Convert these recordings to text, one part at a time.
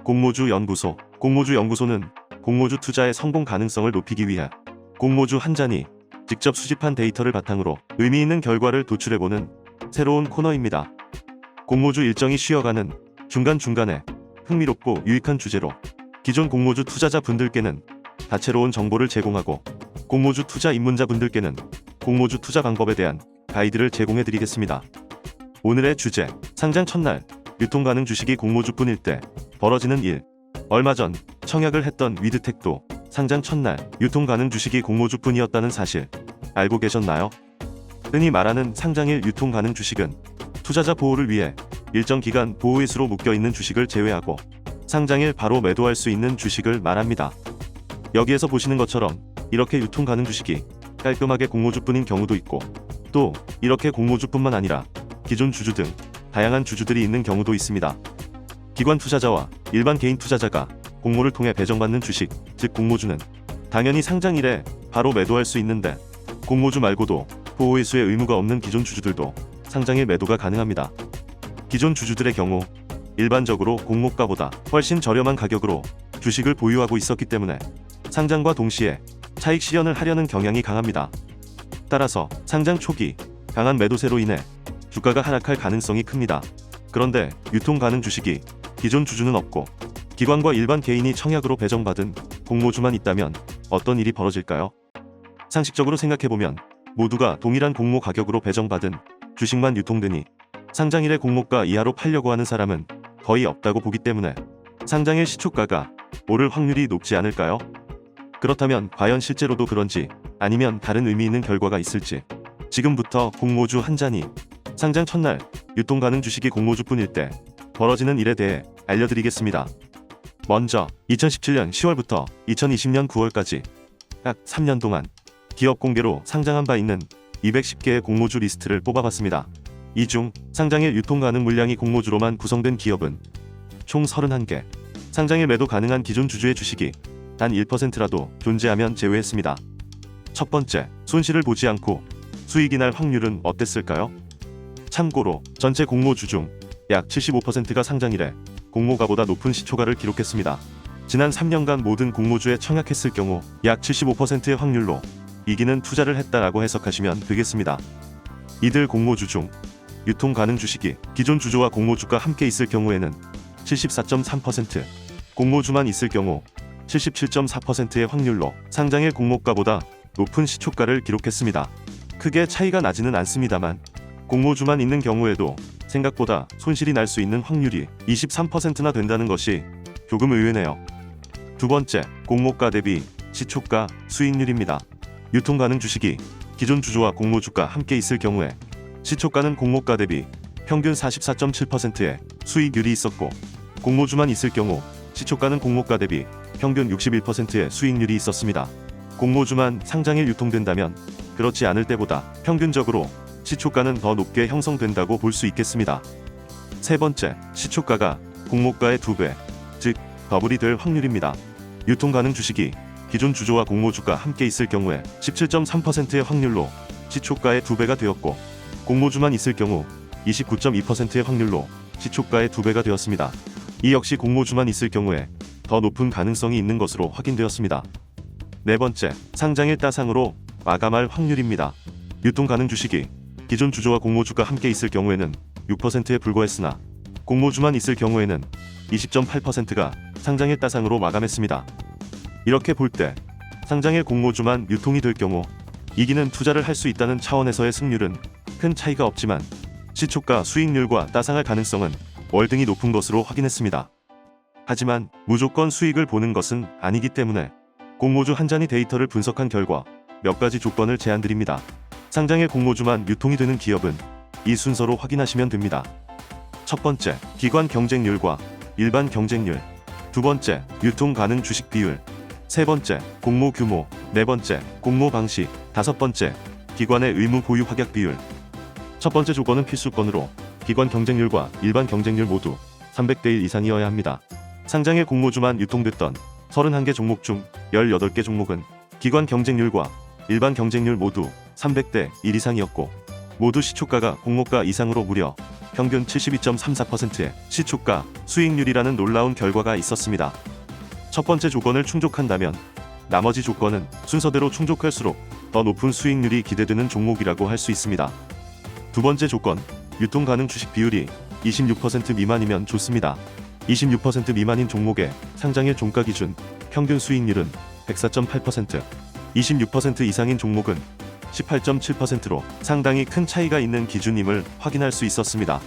공모주 연구소. 공모주 연구소는 공모주 투자의 성공 가능성을 높이기 위해 공모주 한 잔이 직접 수집한 데이터를 바탕으로 의미 있는 결과를 도출해보는 새로운 코너입니다. 공모주 일정이 쉬어가는 중간중간에 흥미롭고 유익한 주제로 기존 공모주 투자자 분들께는 다채로운 정보를 제공하고 공모주 투자 입문자 분들께는 공모주 투자 방법에 대한 가이드를 제공해드리겠습니다. 오늘의 주제, 상장 첫날 유통 가능 주식이 공모주뿐일 때 벌어지는 일. 얼마 전 청약을 했던 위드텍도 상장 첫날 유통 가능 주식이 공모주뿐이었다는 사실 알고 계셨나요? 흔히 말하는 상장일 유통 가능 주식은 투자자 보호를 위해 일정 기간 보호의수로 묶여있는 주식을 제외하고 상장일 바로 매도할 수 있는 주식을 말합니다. 여기에서 보시는 것처럼 이렇게 유통 가능 주식이 깔끔하게 공모주뿐인 경우도 있고, 또 이렇게 공모주뿐만 아니라 기존 주주 등 다양한 주주들이 있는 경우도 있습니다. 기관 투자자와 일반 개인 투자자가 공모를 통해 배정받는 주식, 즉 공모주는 당연히 상장일에 바로 매도할 수 있는데, 공모주 말고도 보호의수의 의무가 없는 기존 주주들도 상장일 매도가 가능합니다. 기존 주주들의 경우 일반적으로 공모가보다 훨씬 저렴한 가격으로 주식을 보유하고 있었기 때문에 상장과 동시에 차익 실현을 하려는 경향이 강합니다. 따라서 상장 초기 강한 매도세로 인해 주가가 하락할 가능성이 큽니다. 그런데 유통 가능 주식이 기존 주주는 없고 기관과 일반 개인이 청약으로 배정받은 공모주만 있다면 어떤 일이 벌어질까요? 상식적으로 생각해보면 모두가 동일한 공모 가격으로 배정받은 주식만 유통되니 상장일에 공모가 이하로 팔려고 하는 사람은 거의 없다고 보기 때문에 상장일 시초가가 오를 확률이 높지 않을까요? 그렇다면 과연 실제로도 그런지, 아니면 다른 의미 있는 결과가 있을지 지금부터 공모주 한 잔이 상장 첫날 유통 가능 주식이 공모주뿐일 때 벌어지는 일에 대해 알려드리겠습니다. 먼저 2017년 10월부터 2020년 9월까지 약 3년 동안 기업 공개로 상장한 바 있는 210개의 공모주 리스트를 뽑아봤습니다. 이 중 상장일 유통 가능 물량이 공모주로만 구성된 기업은 총 31개, 상장일 매도 가능한 기존 주주의 주식이 단 1%라도 존재하면 제외했습니다. 첫 번째, 손실을 보지 않고 수익이 날 확률은 어땠을까요? 참고로 전체 공모주 중 약 75%가 상장일에 공모가보다 높은 시초가를 기록했습니다. 지난 3년간 모든 공모주에 청약했을 경우 약 75%의 확률로 이기는 투자를 했다라고 해석하시면 되겠습니다. 이들 공모주 중 유통 가능 주식이 기존 주주와 공모주가 함께 있을 경우에는 74.3%, 공모주만 있을 경우 77.4%의 확률로 상장일 공모가보다 높은 시초가를 기록했습니다. 크게 차이가 나지는 않습니다만 공모주만 있는 경우에도 생각보다 손실이 날 수 있는 확률이 23%나 된다는 것이 조금 의외네요. 두 번째, 공모가 대비 시초가 수익률입니다. 유통 가능 주식이 기존 주주와 공모주가 함께 있을 경우에 시초가는 공모가 대비 평균 44.7%의 수익률이 있었고, 공모주만 있을 경우 시초가는 공모가 대비 평균 61%의 수익률이 있었습니다. 공모주만 상장일 유통된다면 그렇지 않을 때보다 평균적으로 시초가는 더 높게 형성된다고 볼 수 있겠습니다. 세 번째, 시초가가 공모가의 2배, 즉 더블이 될 확률입니다. 유통 가능 주식이 기존 주주와 공모주가 함께 있을 경우에 17.3%의 확률로 시초가의 2배가 되었고, 공모주만 있을 경우 29.2%의 확률로 시초가의 2배가 되었습니다. 이 역시 공모주만 있을 경우에 더 높은 가능성이 있는 것으로 확인되었습니다. 네 번째, 상장일 따상으로 마감할 확률입니다. 유통 가능 주식이 기존 주주와 공모주가 함께 있을 경우에는 6%에 불과했으나 공모주만 있을 경우에는 20.8%가 상장일 따상으로 마감했습니다. 이렇게 볼 때 상장일 공모주만 유통이 될 경우 이기는 투자를 할 수 있다는 차원에서의 승률은 큰 차이가 없지만 시초가 수익률과 따상할 가능성은 월등히 높은 것으로 확인했습니다. 하지만 무조건 수익을 보는 것은 아니기 때문에 공모주 한 잔이 데이터를 분석한 결과 몇 가지 조건을 제안드립니다. 상장일 공모주만 유통이 되는 기업은 이 순서로 확인하시면 됩니다. 첫 번째, 기관 경쟁률과 일반 경쟁률. 두 번째, 유통 가능 주식 비율. 세 번째, 공모 규모. 네 번째, 공모 방식. 다섯 번째, 기관의 의무 보유 확약 비율. 첫 번째 조건은 필수건으로 기관 경쟁률과 일반 경쟁률 모두 300대 1 이상이어야 합니다. 상장일 공모주만 유통됐던 31개 종목 중 18개 종목은 기관 경쟁률과 일반 경쟁률 모두 300대 1 이상이었고, 모두 시초가가 공모가 이상으로 무려 평균 72.34%의 시초가 수익률이라는 놀라운 결과가 있었습니다. 첫 번째 조건을 충족한다면 나머지 조건은 순서대로 충족할수록 더 높은 수익률이 기대되는 종목이라고 할 수 있습니다. 두 번째 조건, 유통 가능 주식 비율이 26% 미만이면 좋습니다. 26% 미만인 종목의 상장일 종가 기준 평균 수익률은 104.8%, 26% 이상인 종목은 18.7%로 상당히 큰 차이가 있는 기준임을 확인할 수 있었습니다.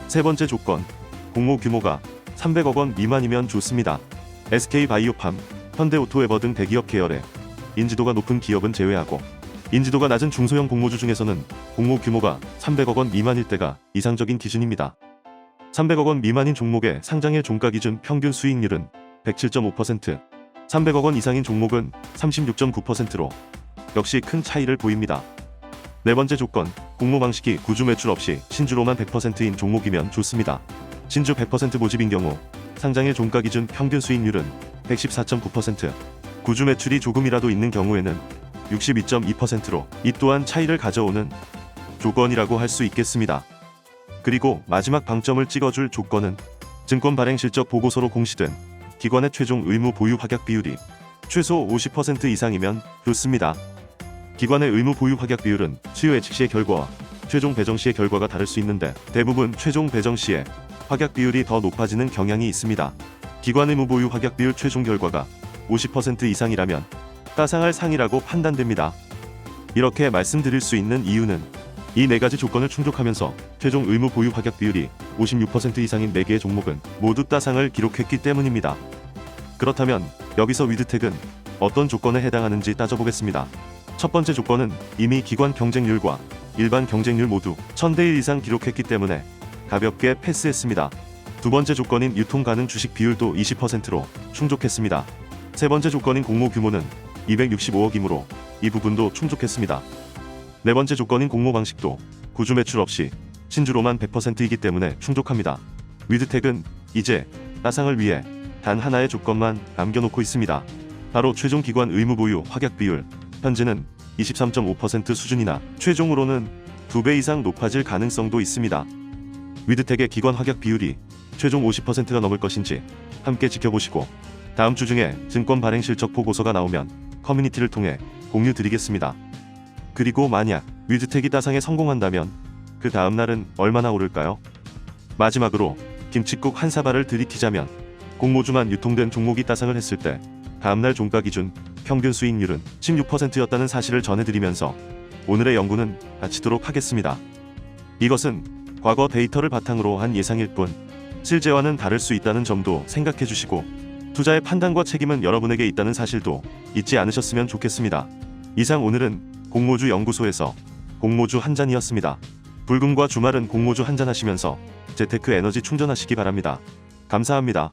세 번째 조건, 공모 규모가 300억 원 미만이면 좋습니다. SK바이오팜, 현대오토에버 등 대기업 계열의 인지도가 높은 기업은 제외하고 인지도가 낮은 중소형 공모주 중에서는 공모 규모가 300억 원 미만일 때가 이상적인 기준입니다. 300억 원 미만인 종목의 상장일 종가 기준 평균 수익률은 107.5%, 300억 원 이상인 종목은 36.9%로 역시 큰 차이를 보입니다. 네 번째 조건, 공모 방식이 구주 매출 없이 신주로만 100%인 종목이면 좋습니다. 신주 100% 모집인 경우 상장일 종가 기준 평균 수익률은 114.9%, 구주 매출이 조금이라도 있는 경우에는 62.2%로 이 또한 차이를 가져오는 조건이라고 할 수 있겠습니다. 그리고 마지막 방점을 찍어줄 조건은 증권 발행 실적 보고서로 공시된 기관의 최종 의무 보유 확약 비율이 최소 50% 이상이면 좋습니다. 기관의 의무 보유 확약 비율은 수요 예측 시의 결과와 최종 배정 시의 결과가 다를 수 있는데 대부분 최종 배정 시에 확약 비율이 더 높아지는 경향이 있습니다. 기관 의무 보유 확약 비율 최종 결과가 50% 이상이라면 따상할 상이라고 판단됩니다. 이렇게 말씀드릴 수 있는 이유는 이 네 가지 조건을 충족하면서 최종 의무 보유 확약 비율이 56% 이상인 4개의 종목은 모두 따상을 기록했기 때문입니다. 그렇다면 여기서 위드텍은 어떤 조건에 해당하는지 따져보겠습니다. 첫 번째 조건은 이미 기관 경쟁률과 일반 경쟁률 모두 1000대1 이상 기록했기 때문에 가볍게 패스했습니다. 두 번째 조건인 유통 가능 주식 비율도 20%로 충족했습니다. 세 번째 조건인 공모 규모는 265억이므로 이 부분도 충족했습니다. 네 번째 조건인 공모 방식도 구주 매출 없이 신주로만 100%이기 때문에 충족합니다. 위드텍은 이제 따상을 위해 단 하나의 조건만 남겨놓고 있습니다. 바로 최종 기관 의무 보유 확약 비율. 현재는 23.5% 수준이나 최종으로는 2배 이상 높아질 가능성도 있습니다. 위드텍의 기관 확약 비율이 최종 50%가 넘을 것인지 함께 지켜보시고 다음 주 중에 증권 발행 실적 보고서가 나오면 커뮤니티를 통해 공유 드리겠습니다. 그리고 만약 위드텍이 따상에 성공한다면 그 다음 날은 얼마나 오를까요? 마지막으로 김칫국 한 사발을 들이키자면 공모주만 유통된 종목이 따상을 했을 때 다음날 종가 기준 평균 수익률은 16%였다는 사실을 전해드리면서 오늘의 연구는 마치도록 하겠습니다. 이것은 과거 데이터를 바탕으로 한 예상일 뿐 실제와는 다를 수 있다는 점도 생각해 주시고 투자의 판단과 책임은 여러분에게 있다는 사실도 잊지 않으셨으면 좋겠습니다. 이상 오늘은 공모주 연구소에서 공모주 한 잔이었습니다. 불금과 주말은 공모주 한 잔 하시면서 재테크 에너지 충전하시기 바랍니다. 감사합니다.